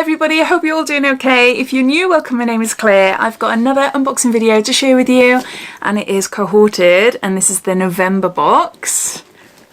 everybody, I hope you're all doing okay. If you're new, welcome, my name is Claire. I've got another unboxing video to share with you and it is Cohorted and this is the November box.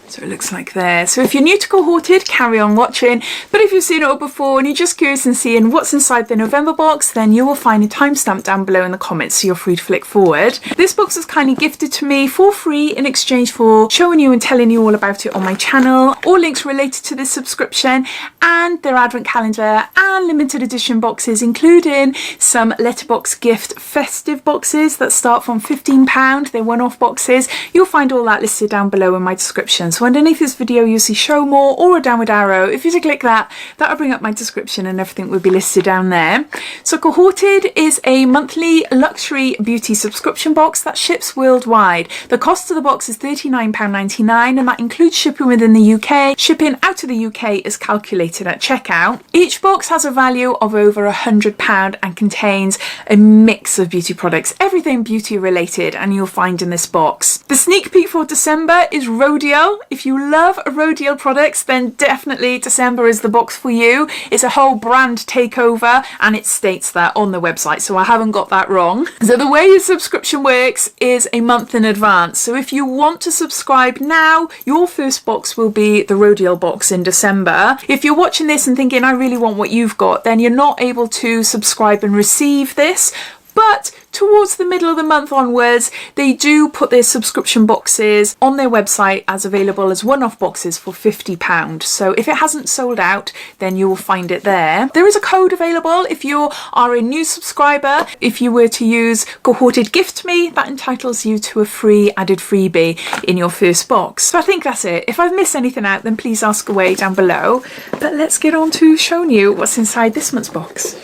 So it looks like there. So if you're new to Cohorted, carry on watching. But if you've seen it all before and you're just curious and seeing what's inside the November box, then you will find a timestamp down below in the comments, so you're free to flick forward. This box was kindly gifted to me for free in exchange for showing you and telling you all about it on my channel. All links related to this subscription and their advent calendar and limited edition boxes, including some letterbox gift festive boxes that start from £15. They're one-off boxes. You'll find all that listed down below in my description. So underneath this video you'll see show more or a downward arrow. If you to click that, that'll bring up my description and everything will be listed down there. So Cohorted is a monthly luxury beauty subscription box that ships worldwide. The cost of the box is £39.99 and that includes shipping within the UK. Shipping out of the UK is calculated at checkout. Each box has a value of over £100 and contains a mix of beauty products, everything beauty related, and you'll find in this box. The sneak peek for December is Rodeo. If you love Rodial products, then definitely December is the box for you. It's a whole brand takeover and it states that on the website, so I haven't got that wrong. So the way your subscription works is a month in advance. So if you want to subscribe now, your first box will be the Rodial box in December. If you're watching this and thinking I really want what you've got, then you're not able to subscribe and receive this. But towards the middle of the month onwards, they do put their subscription boxes on their website as available as one-off boxes for £50. So if it hasn't sold out, then you will find it there. There is a code available if you are a new subscriber. If you were to use Cohorted Gift Me, that entitles you to a free added freebie in your first box. So I think that's it. If I've missed anything out, then please ask away down below. But let's get on to showing you what's inside this month's box.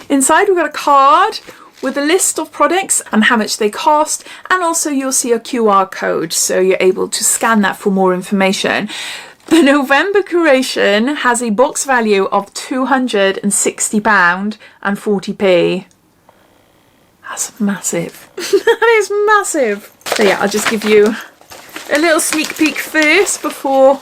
Inside we've got a card with a list of products and how much they cost, and also you'll see a QR code so you're able to scan that for more information. The November curation has a box value of £260 and 40p. That's massive. That is massive. So yeah, I'll just give you a little sneak peek first before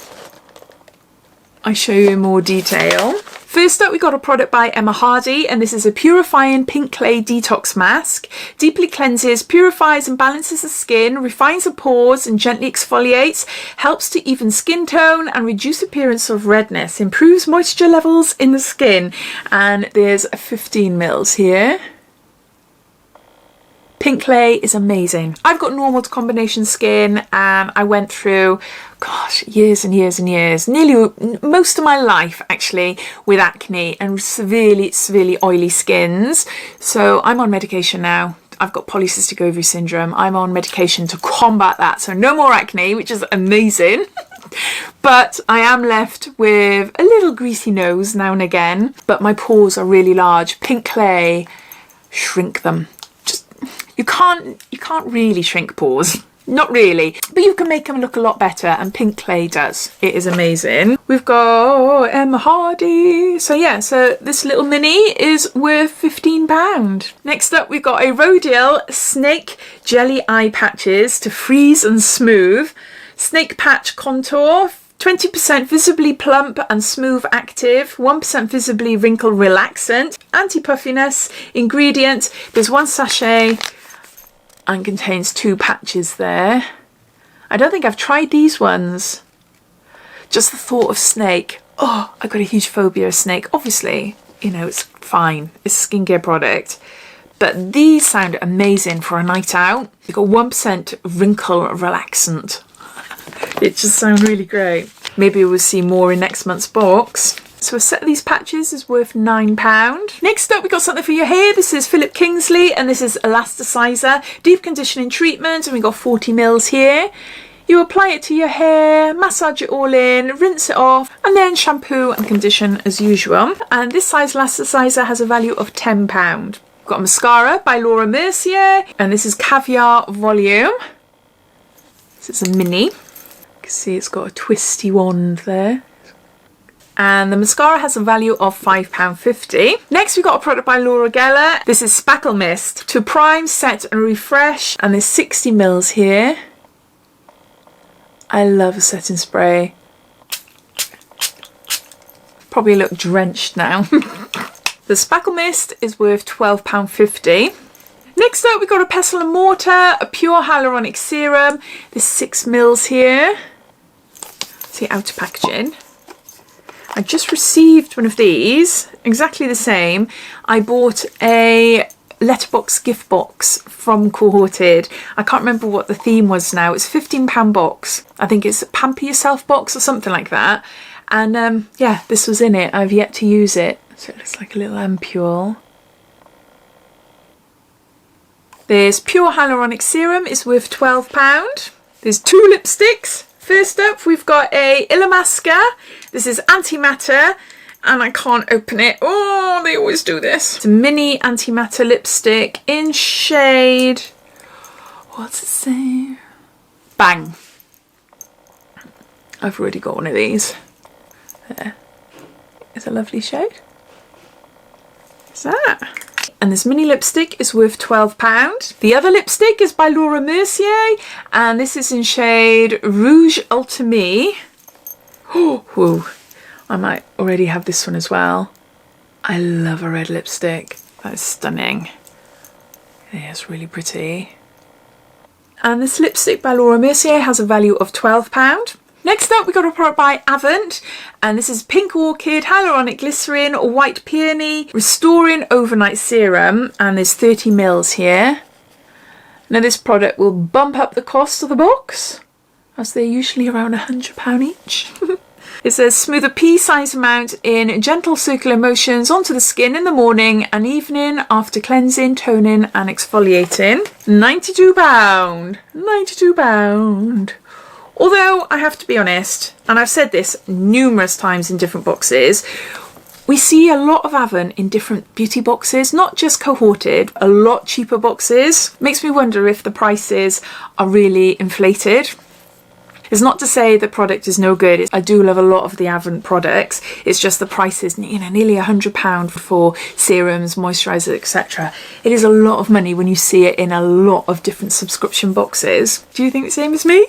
I show you in more detail. First up, we got a product by Emma Hardy, and this is a Purifying Pink Clay Detox Mask. Deeply cleanses, purifies and balances the skin, refines the pores and gently exfoliates, helps to even skin tone and reduce appearance of redness, improves moisture levels in the skin, and there's 15 mils here. Pink clay is amazing. I've got normal to combination skin and I went through, gosh, years and years and years, nearly most of my life actually, with acne and severely oily skins. So I'm on medication now. I've got polycystic ovary syndrome. I'm on medication to combat that. So no more acne, which is amazing. But I am left with a little greasy nose now and again, but my pores are really large. Pink clay, shrink them. You can't really shrink pores, not really, but you can make them look a lot better, and pink clay does. It is amazing. We've got Emma Hardy. So yeah, so this little mini is worth £15. Next up, we've got a Rodial Snake Jelly Eye Patches to freeze and smooth. Snake Patch Contour. 20% visibly plump and smooth active, 1% visibly wrinkle relaxant, anti-puffiness. Ingredient, there's one sachet and contains 2 patches there. I don't think I've tried these ones. Just the thought of snake. Oh, I've got a huge phobia of snake. Obviously, you know, it's fine. It's a skincare product. But these sound amazing for a night out. You've got 1% wrinkle relaxant. It just sounds really great. Maybe we'll see more in next month's box. So a set of these patches is worth £9. Next up, we got something for your hair. This is Kingsley and this is Elasticizer Deep Conditioning Treatment, and we got 40 mils here. You apply it to your hair, massage it all in, rinse it off, and then shampoo and condition as usual. And this size Elasticizer has a value of £10. We've got a mascara by Mercier, and this is Caviar Volume. This is a mini. You can see it's got a twisty wand there. And the mascara has a value of £5.50. Next, we've got a product by Laura Geller. This is Spackle Mist to prime, set and refresh. And there's 60 mils here. I love a setting spray. Probably look drenched now. The Spackle Mist is worth £12.50. Next up, we've got a pestle and mortar, a pure hyaluronic serum. There's 6 mils here. See outer packaging. I just received one of these, exactly the same. I bought a letterbox gift box from Cohorted. I can't remember what the theme was now. It's a £15 box. I think it's a Pamper Yourself box or something like that. And yeah, this was in it. I've yet to use it. So it looks like a little ampule. There's pure hyaluronic serum, it's worth £12. There's 2 lipsticks. First up, we've got a Elemis. This is Antimatter, and I can't open it. Oh, they always do this. It's a mini Antimatter lipstick in shade, what's it say? Bang. I've already got one of these. There. It's a lovely shade. What's that? And this mini lipstick is worth £12. The other lipstick is by Mercier, and this is in shade Rouge Ultimate. Oh, whoa. I might already have this one as well. I love a red lipstick. That is stunning. Yeah, it's really pretty. And this lipstick by Mercier has a value of £12. Next up, we got a product by Avant, and this is Pink Orchid, Hyaluronic Glycerin, White Peony, Restoring Overnight Serum, and there's 30 mils here. Now this product will bump up the cost of the box, as they're usually around £100 each. It says smooth a pea-sized amount in gentle circular motions onto the skin in the morning and evening after cleansing, toning and exfoliating. £92. £92. Although I have to be honest, and I've said this numerous times in different boxes, we see a lot of Avant in different beauty boxes, not just Cohorted, a lot cheaper boxes. Makes me wonder if the prices are really inflated. It's not to say the product is no good. I do love a lot of the Avant products. It's just the prices, you know, nearly £100 for serums, moisturisers, etc. It is a lot of money when you see it in a lot of different subscription boxes. Do you think the same as me?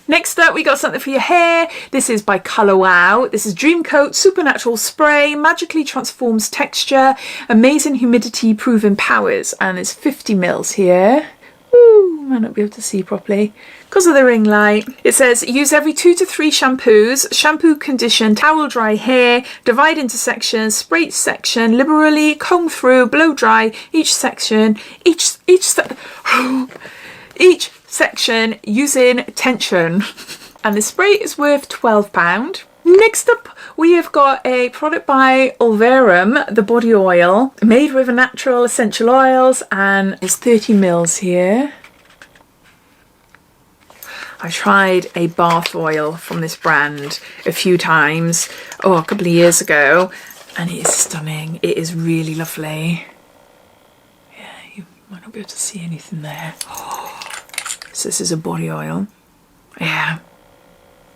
Next up, we got something for your hair. This is by Colour Wow. This is Dream Coat Supernatural Spray, magically transforms texture, amazing humidity proven powers, and it's 50 mils here. Ooh, might not be able to see properly because of the ring light. It says use every 2 to 3 shampoos, shampoo, condition, towel dry hair, divide into sections, spray each section liberally, comb through, blow dry each section, each section using tension. And the spray is worth £12. Next up, we have got a product by Ovarum the Body Oil, made with natural essential oils, and it's 30 mils here. I tried a bath oil from this brand a few times, a couple of years ago, and it is stunning. It is really lovely. Yeah, you might not be able to see anything there. So this is a body oil. Yeah.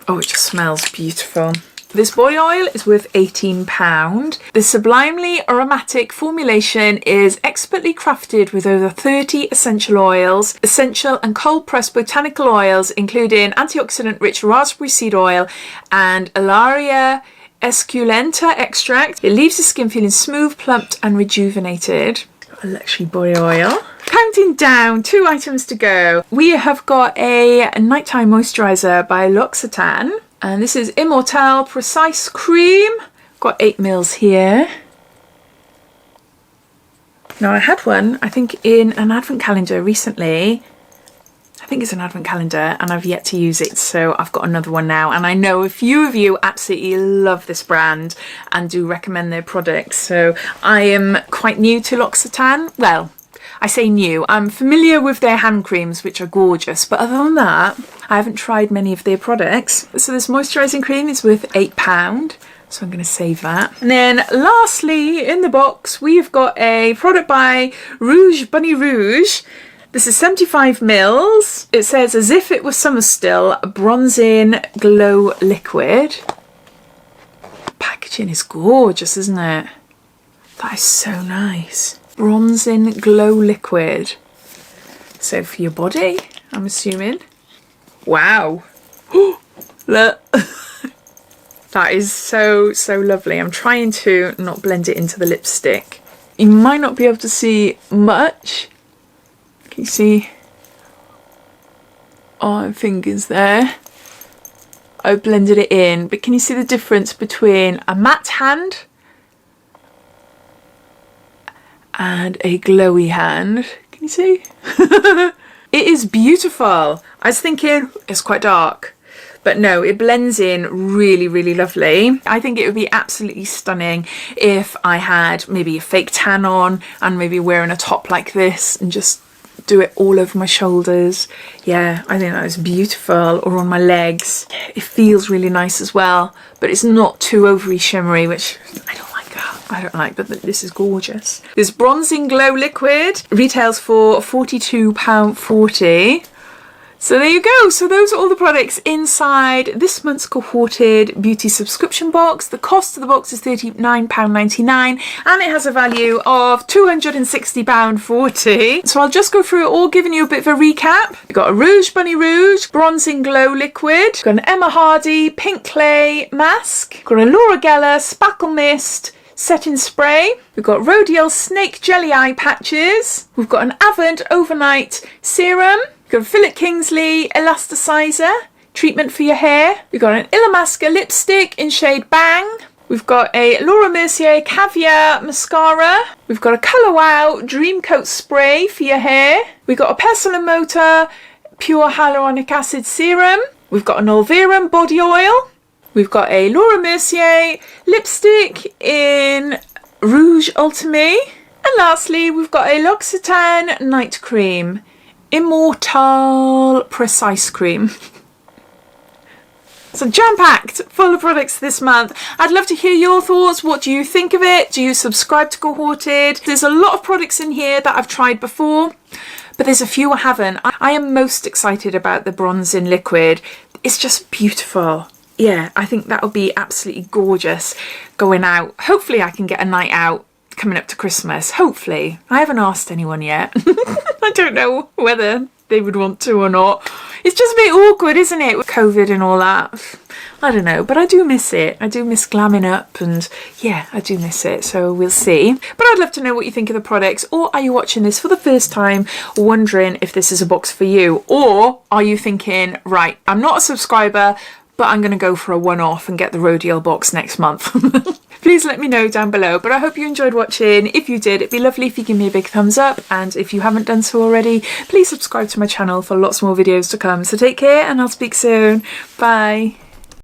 Oh, it just smells beautiful. This body oil is worth £18. The sublimely aromatic formulation is expertly crafted with over 30 essential oils, essential and cold-pressed botanical oils, including antioxidant-rich raspberry seed oil and Alaria esculenta extract. It leaves the skin feeling smooth, plumped and rejuvenated. A luxury body oil. Counting down, 2 items to go. We have got a nighttime moisturiser by L'Occitane, and this is Immortelle Precise Cream. Got 8 mils here. Now I had one, I think, in an advent calendar recently. I think it's an advent calendar, and I've yet to use it, so I've got another one now. And I know a few of you absolutely love this brand and do recommend their products. So I am quite new to L'Occitane. Well, I say new. I'm familiar with their hand creams, which are gorgeous, but other than that, I haven't tried many of their products. So this moisturising cream is worth £8, so I'm going to save that. And then lastly, in the box, we've got a product by Rouge Bunny Rouge. This is 75 mils. It says as if it was summer still, bronzing glow liquid. Packaging is gorgeous, isn't it? That is so nice. Bronzing glow liquid. So for your body, I'm assuming. Wow. Look. That is so, so lovely. I'm trying to not blend it into the lipstick. You might not be able to see much. Can you see my fingers there? I've blended it in, but can you see the difference between a matte hand and a glowy hand? Can you see? It is beautiful. I was thinking it's quite dark, but no, it blends in really, really lovely. I think it would be absolutely stunning if I had maybe a fake tan on and maybe wearing a top like this and just do it all over my shoulders. Yeah, I think that is beautiful. Or on my legs. It feels really nice as well, but it's not too overly shimmery, which I don't like that. I don't like, but this is gorgeous. This Bronzing Glow liquid retails for £42.40. So there you go. So those are all the products inside this month's Cohorted Beauty subscription box. The cost of the box is £39.99 and it has a value of £260.40. So I'll just go through it all, giving you a bit of a recap. We've got a Rouge Bunny Rouge Bronzing Glow liquid. We've got an Emma Hardy Pink Clay mask. We've got a Laura Geller Spackle Mist setting spray. We've got Rodial Snake Jelly Eye patches. We've got an Avant Overnight Serum. We've got a Philip Kingsley Elasticizer treatment for your hair. We've got an Elemis lipstick in shade Bang. We've got a Laura Mercier Caviar Mascara. We've got a Colour Wow Dream Coat Spray for your hair. We've got a Pestle & Motor Pure Hyaluronic Acid Serum. We've got an Ovarum Body Oil. We've got a Laura Mercier lipstick in Rouge Ultimate. And lastly, we've got a L'Occitane Night Cream. Immortal Precise Cream. So jam-packed full of products this month. I'd love to hear your thoughts. What do you think of it? Do you subscribe to Cohorted? There's a lot of products in here that I've tried before, but there's a few I haven't. I am most excited about the Bronzing liquid. It's just beautiful. Yeah, I think that'll be absolutely gorgeous going out. Hopefully I can get a night out coming up to Christmas. Hopefully. I haven't asked anyone yet. I don't know whether they would want to or not. It's just a bit awkward, isn't it, with COVID and all that? I don't know, but I do miss it. I do miss glamming up, and yeah, I do miss it, so we'll see. But I'd love to know what you think of the products, or are you watching this for the first time wondering if this is a box for you? Or are you thinking, right, I'm not a subscriber, but I'm going to go for a one-off and get the Rodial box next month. Please let me know down below, but I hope you enjoyed watching. If you did, it'd be lovely if you give me a big thumbs up, and if you haven't done so already, please subscribe to my channel for lots more videos to come. So take care, and I'll speak soon. Bye.